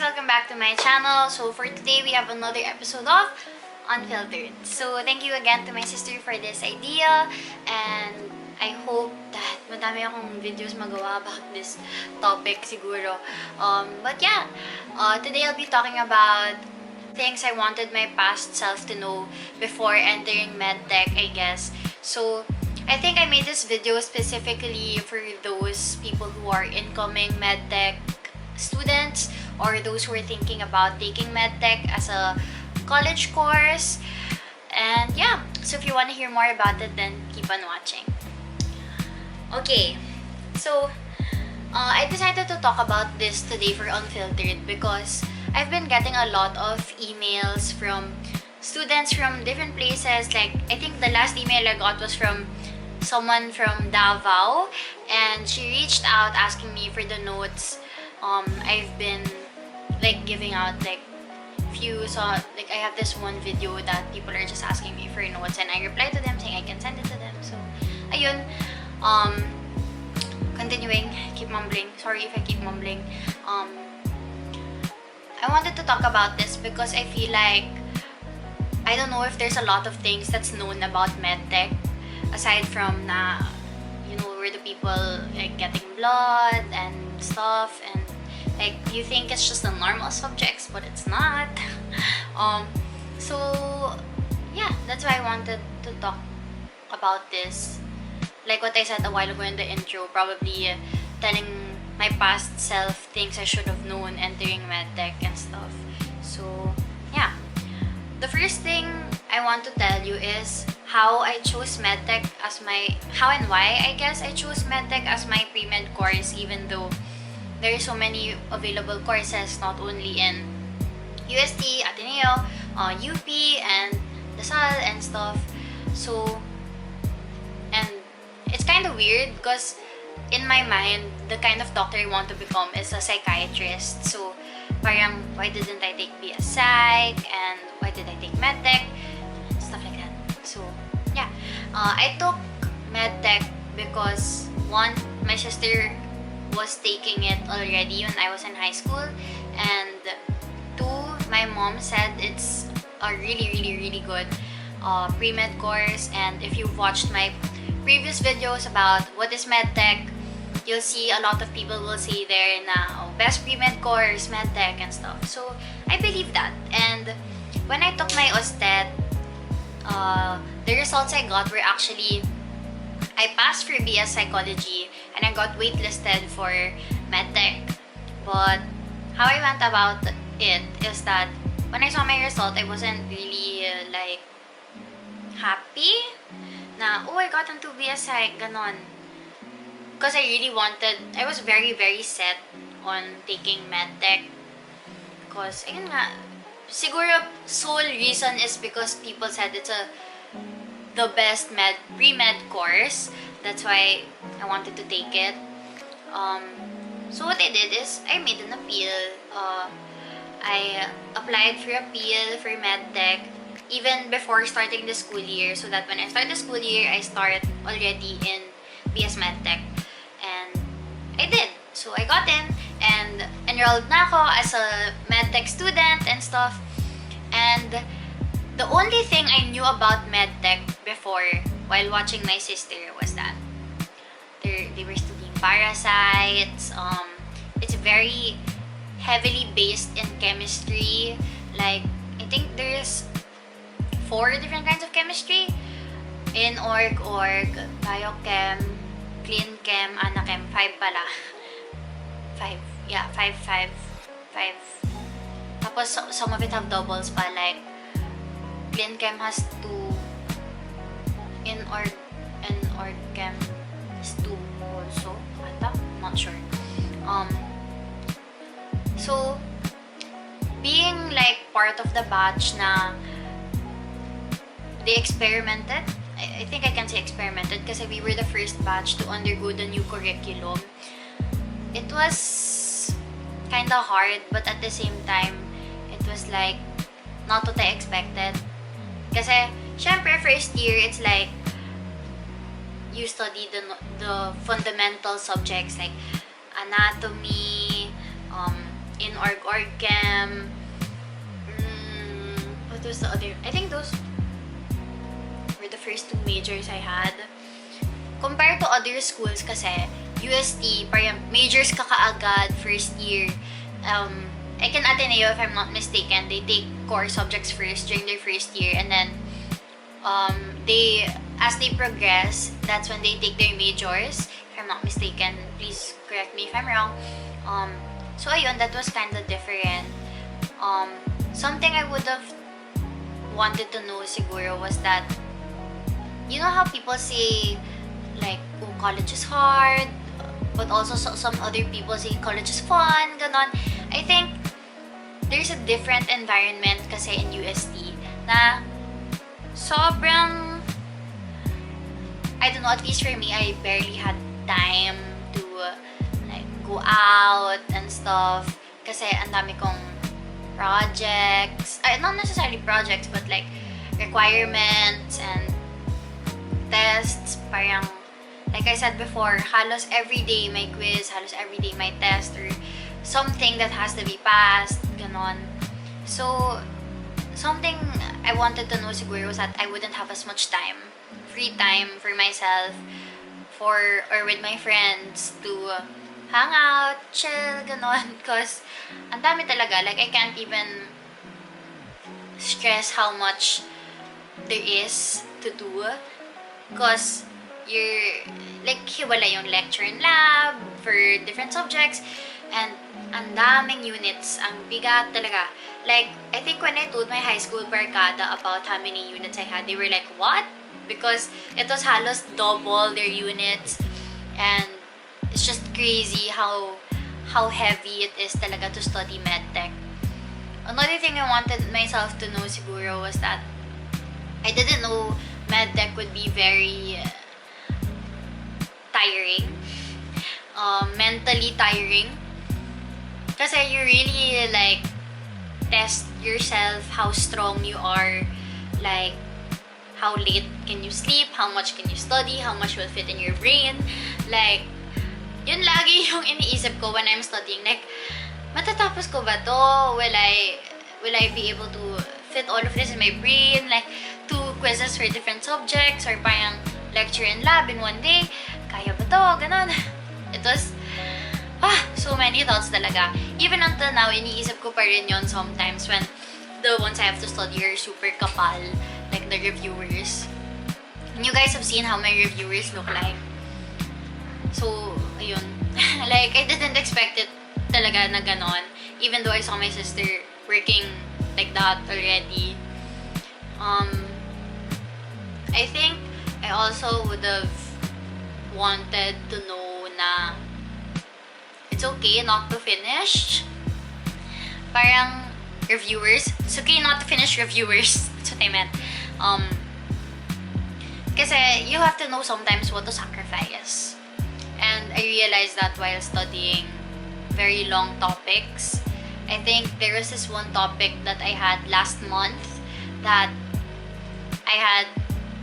welcome back to my channel. So for today, we have another episode of Unfiltered. So thank you again to my sister for this idea, and I hope that madami akong videos magawa about this topic siguro. But yeah, today I'll be talking about things I wanted my past self to know before entering medtech, I guess. So I think I made this video specifically for those people who are incoming medtech students or those who are thinking about taking medtech as a college course. And yeah, so if you want to hear more about it, then keep on watching. Okay, so I decided to talk about this today for Unfiltered because I've been getting a lot of emails from students from different places. Like, I think the last email I got was from someone from Davao, and she reached out asking me for the notes I've been like giving out, like few. So like I have this one video that people are just asking me for notes, and I reply to them saying I can send it to them. So ayun, continuing, keep mumbling, sorry if I keep mumbling. I wanted to talk about this because I feel like I don't know if there's a lot of things that's known about medtech aside from na, you know, where the people like getting blood and stuff, and like you think it's just the normal subjects, but it's not. So yeah, that's why I wanted to talk about this. Like what I said a while ago in the intro, probably telling my past self things I should have known entering medtech and stuff. So yeah, the first thing I want to tell you is how I chose medtech as my, how and why I guess I chose medtech as my pre-med course, even though there are so many available courses, not only in UST, Ateneo, UP, and Dasal and stuff. So, and it's kind of weird because in my mind, the kind of doctor I want to become is a psychiatrist. So, parang, why didn't I take BS Psych, and why did I take medtech, stuff like that. So, yeah, I took medtech because one, my sister was taking it already when I was in high school, and two, my mom said it's a really good pre-med course. And if you've watched my previous videos about what is medtech, you'll see a lot of people will say there na, oh, best pre-med course, medtech and stuff. So I believe that. And when I took my OSTET, the results I got were actually, I passed for BS Psychology and I got waitlisted for medtech. But how I went about it is that when I saw my result, I wasn't really like happy na, oh, I got into BS Psych, ganon. Because I really wanted, I was very set on taking medtech. Because, ayun nga, siguro sole reason is because people said it's the best pre-med course. That's why I wanted to take it. So what I did is I made an appeal. I applied for appeal for medtech even before starting the school year, so that when I start the school year, I start already in BS medtech. And I did. So I got in and enrolled na ako as a medtech student and stuff. And the only thing I knew about medtech before, while watching my sister, was that they were studying parasites. It's very heavily based in chemistry. Like, I think there's 4 different kinds of chemistry: in-org, biochem, clean chem, anachem. 5 pala. 5. Yeah, 5. Tapos some of it have doubles pa, like Clean Chem has 2, in-org chem is 2 also. Ata? Not sure. So, being like part of the batch na they experimented, I think I can say experimented kasi we were the first batch to undergo the new curriculum. It was kinda hard, but at the same time, it was like not what I expected. Kasi, syempre, first year, it's like you study the fundamental subjects like anatomy, in org chem. What was the other? I think those were the first 2 majors I had. Compared to other schools kasi, UST, parang majors ka kaagad first year. I can Ateneo, if I'm not mistaken, they take core subjects first during their first year, and then as they progress, that's when they take their majors. If I'm not mistaken, please correct me if I'm wrong. So ayun, that was kind of different. Something I would have wanted to know siguro was that, you know how people say like, oh, college is hard, but also some other people say college is fun, ganon. I think there's a different environment kasi in UST na sobrang, I don't know, at least for me, I barely had time to like go out and stuff kasi ang dami kong projects, not necessarily projects, but like requirements and tests. Parang, like I said before, halos everyday may quiz, halos everyday may test, or something that has to be passed, ganon. So, something I wanted to know siguro was that I wouldn't have as much time, free time for myself, or with my friends to hang out, chill, ganon. Because, ang dami talaga. Like, I can't even stress how much there is to do. Because, you're, like, hiwala yung lecture and lab for different subjects. And, ang daming units. Ang bigat talaga. Like, I think when I told my high school barkada about how many units I had, they were like, what? Because it was halos double their units. And, it's just crazy how heavy it is talaga to study medtech. Another thing I wanted myself to know siguro was that I didn't know medtech would be very tiring, mentally tiring. Kasi you really like test yourself how strong you are, like how late can you sleep, how much can you study, how much will fit in your brain. Like, yun lagi yung iniisip ko when I'm studying. Like, matatapos ko ba to? Will I be able to fit all of this in my brain? Like, 2 quizzes for different subjects, or parang lecture and lab in one day. Kaya ba to? Ganon. It was, so many thoughts talaga. Even until now, iniisip ko pa rin yun sometimes when the ones I have to study are super kapal. Like, the reviewers. And you guys have seen how my reviewers look like. So, ayun. Like, I didn't expect it talaga na ganon. Even though I saw my sister working like that already. I think I also would have wanted to know na it's okay not to finish. Parang reviewers. It's okay not to finish reviewers. That's what I meant. Kasi you have to know sometimes what to sacrifice. And I realized that while studying very long topics. I think there was this one topic that I had last month that I had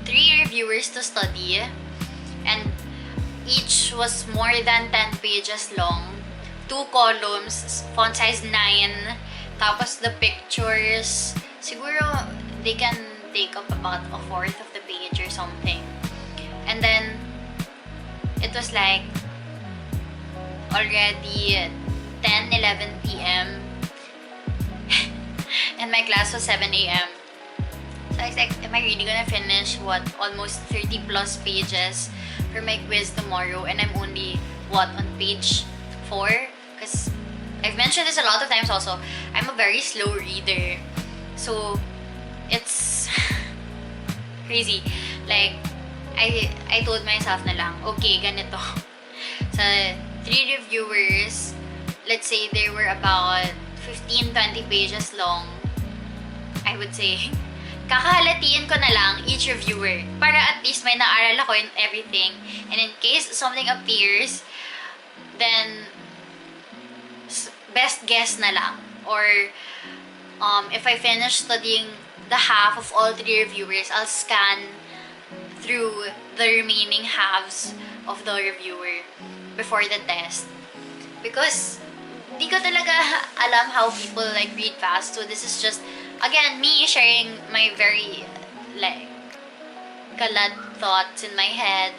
3 reviewers to study, and each was more than 10 pages long. 2 columns, font size 9. Tapos the pictures, siguro they can take up about 1/4 of the page or something. And then it was like already 10-11 p.m. and my class was 7 a.m. So I was like, am I really gonna finish almost 30 plus pages for my quiz tomorrow? And I'm only on page 4? Because I've mentioned this a lot of times also. I'm a very slow reader. So it's crazy. Like, I told myself na lang, okay, ganito. Sa 3 reviewers, let's say they were about 15-20 pages long, I would say, kakahalatiin ko na lang each reviewer para at least may naaral ako in everything. And in case something appears, then best guess na lang. Or if I finish studying the half of all 3 reviewers, I'll scan through the remaining halves of the reviewer before the test. Because di ko talaga alam how people like read fast. So this is just, again, me sharing my very like kalat thoughts in my head.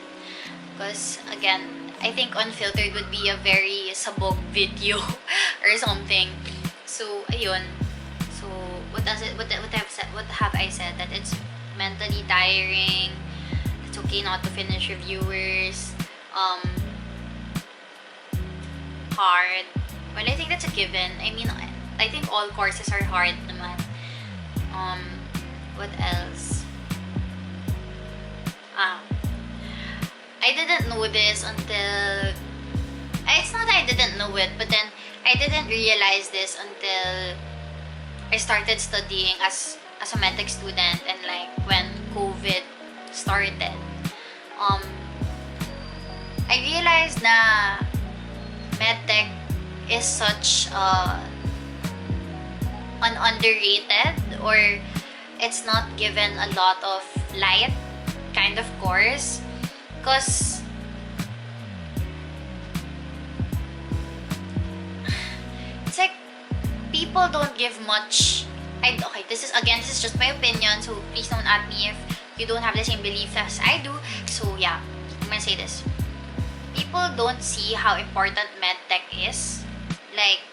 Because again, I think Unfiltered would be a very sabog video or something. So ayun. So what have I said? That it's mentally tiring. It's okay not to finish reviewers. Hard. Well, I think that's a given. I mean, I think all courses are hard naman. What else? I didn't know this until... It's not that I didn't know it, but then I didn't realize this until I started studying as a medtech student, and like when COVID started. I realized na medtech is such an underrated, or it's not given a lot of light kind of course, because it's like people don't give much. Okay, this is just my opinion, so please don't at me if you don't have the same beliefs as I do. So yeah, I'm gonna say this. People don't see how important medtech is. Like,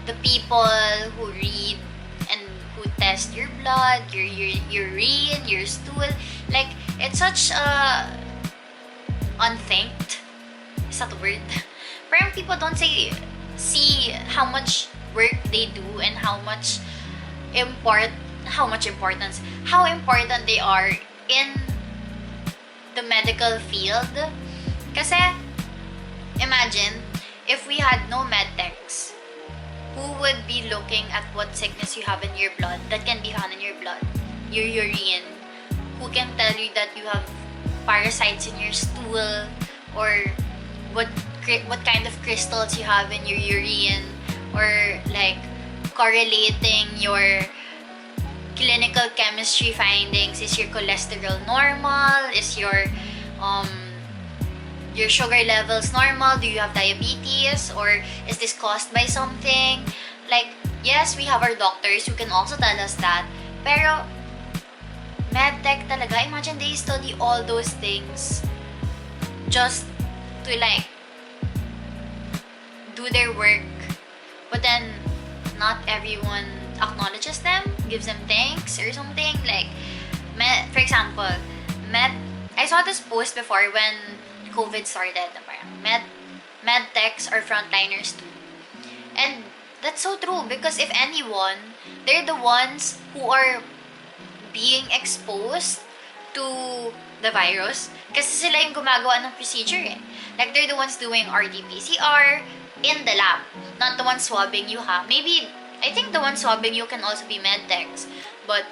the people who read and who test your blood, your urine, your stool, like, it's such a unthinked, is that a word? Parang people don't see how much work they do and how important they are in the medical field. Kasi imagine if we had no medtechs, who would be looking at what sickness you have in your blood, that can be found in your blood, your urine, who can tell you that you have parasites in your stool, or what kind of crystals you have in your urine, or like correlating your clinical chemistry findings. Is your cholesterol normal? Is your sugar levels normal? Do you have diabetes? Or is this caused by something? Like, yes, we have our doctors who can also tell us that. Pero, medtech talaga, imagine they study all those things just to like do their work. But then, not everyone acknowledges them, gives them thanks or something. Like, for example, I saw this post before when COVID started. Medtechs are frontliners too. And that's so true, because if anyone, they're the ones who are being exposed to the virus. Kasi sila yung gumagawa ng procedure eh. Like, they're the ones doing RT-PCR in the lab, not the ones swabbing you, ha? Maybe, I think the ones swabbing you can also be medtechs, but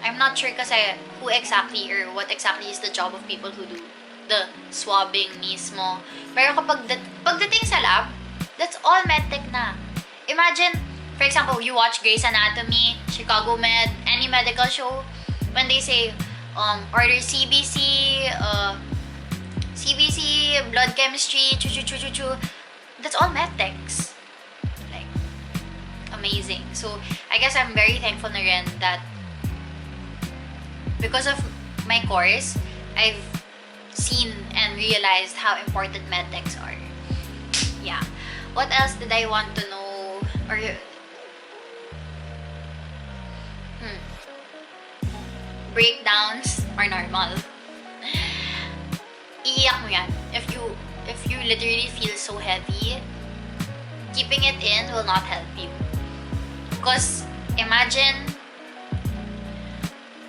I'm not sure kasi who exactly or what exactly is the job of people who do the swabbing mismo. Pero pagdating sa lab, that's all medtech na. Imagine, for example, you watch Grey's Anatomy, Chicago Med, any medical show, when they say, order CBC, blood chemistry, that's all medtechs. Like, amazing. So, I guess I'm very thankful na rin that because of my course, I've seen and realized how important medtechs are. Yeah. What else did I want to know? Or breakdowns are normal. Iiyak mo yan. If you literally feel so heavy, keeping it in will not help you. Because imagine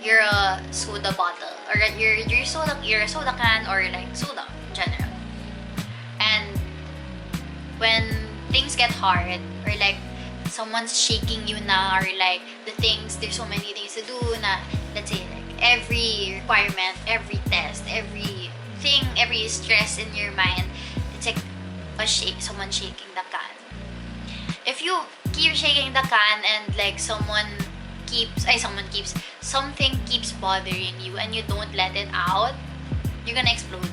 you're a soda bottle, or you're a soda can, or like soda in general. And when things get hard, or like someone's shaking you na, or like there's so many things to do na, let's say like every requirement, every test, everything, every stress in your mind, it's like someone shaking the can. If you keep shaking the can and like something keeps bothering you and you don't let it out, you're gonna explode.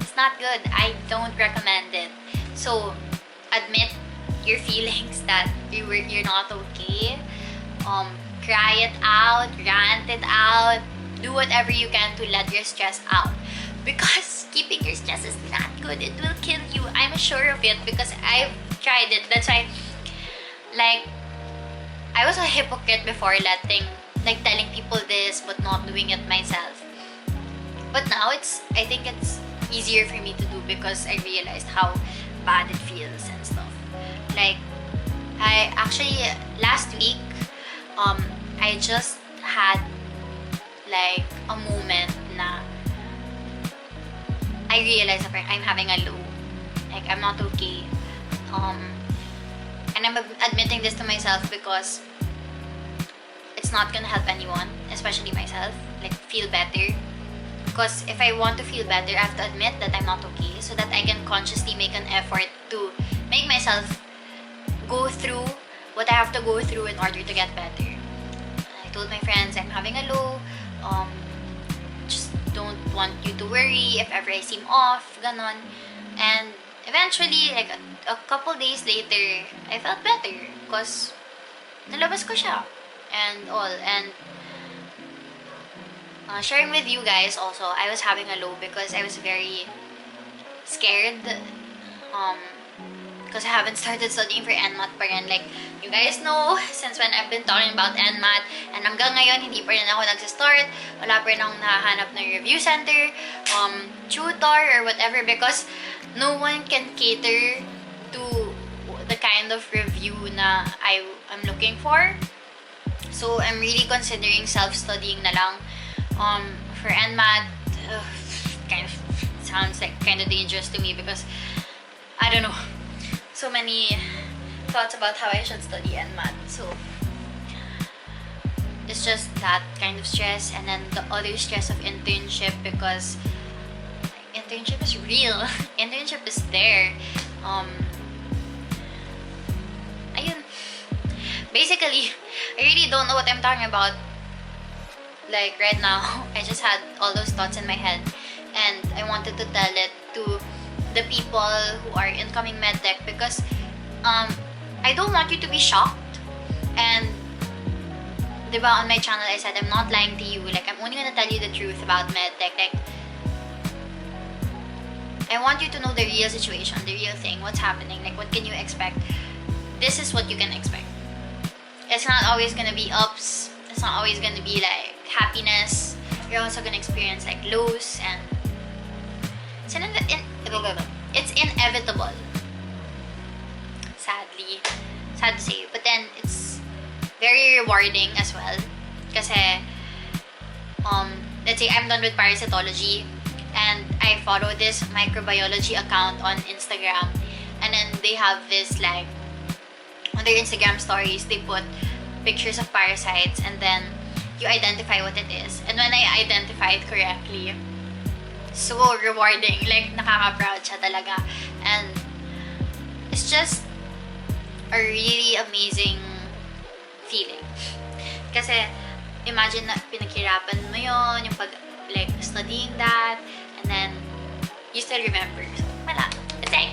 It's not good. I don't recommend it. So admit your feelings that you're not okay. Cry it out, rant it out, do whatever you can to let your stress out. Because keeping your stress is not good. It will kill you. I'm sure of it because I've tried it. That's why, like, I was a hypocrite before telling people this but not doing it myself. But now I think it's easier for me to do because I realized how bad it feels and stuff. Like, I actually, last week, I just had like a moment na I realized that I'm having a low. Like, I'm not okay. And I'm admitting this to myself because it's not gonna help anyone, especially myself, like, feel better. Because if I want to feel better, I have to admit that I'm not okay so that I can consciously make an effort to make myself go through what I have to go through in order to get better. I told my friends I'm having a low. Just don't want you to worry if ever I seem off, ganon. And eventually, like a couple days later, I felt better because nalabas ko siya and all. And sharing with you guys also, I was having a low because I was very scared. Because I haven't started studying for NMAT pa rin. Like, you guys know, since when I've been talking about NMAT, and hanggang ngayon, hindi pa rin ako nagsistart. Wala pa rin akong nahanap ng review center, tutor, or whatever, because no one can cater to the kind of review na I'm looking for. So, I'm really considering self-studying na lang. For NMAT, kind of sounds like kind of dangerous to me because, I don't know, so many thoughts about how I should study NMAT. So, it's just that kind of stress, and then the other stress of internship because internship is real. Internship is there. Ayun. Basically, I really don't know what I'm talking about. Like, right now, I just had all those thoughts in my head, and I wanted to tell it to the people who are incoming medtech because I don't want you to be shocked. And diba, on my channel I said I'm not lying to you. Like, I'm only gonna tell you the truth about medtech. Like, I want you to know the real situation, the real thing, what's happening, like, what can you expect. This is what you can expect. It's not always gonna be ups. It's not always gonna be like happiness. You're also gonna experience like lows, and it's inevitable. Sadly. Sad to say. But then, it's very rewarding as well. Kasi, let's say I'm done with parasitology, and I follow this microbiology account on Instagram. And then, they have this, like, on their Instagram stories, they put pictures of parasites, and then you identify what it is. And when I identified correctly, so rewarding. Like, nakaka-proud siya talaga. And it's just a really amazing feeling. Kasi, imagine na pinaghirapan mo yun, yung pag, like, studying that, and then, you still remember. So, wala. It's like,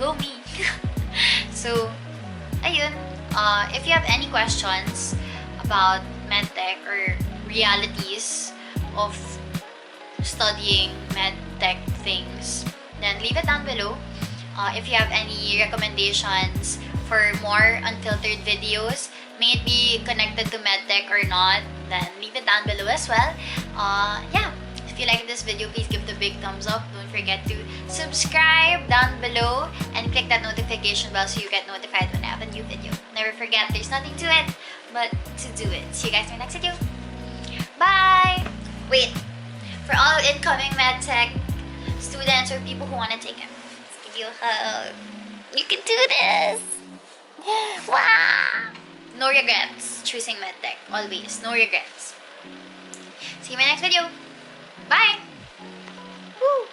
go me. So, ayun. If you have any questions about medtech or realities of studying medtech things, then leave it down below. If you have any recommendations for more unfiltered videos, may it be connected to medtech or not, then leave it down below as well. Yeah, if you like this video, please give it a big thumbs up. Don't forget to subscribe down below and click that notification bell so you get notified when I have a new video. Never forget, there's nothing to it but to do it. See you guys in my next video. Bye! Wait, for all incoming medtech students or people who want to take it, let's give you a hug. You can do this! Wow! No regrets choosing medtech. Always. No regrets. See you in my next video. Bye! Woo!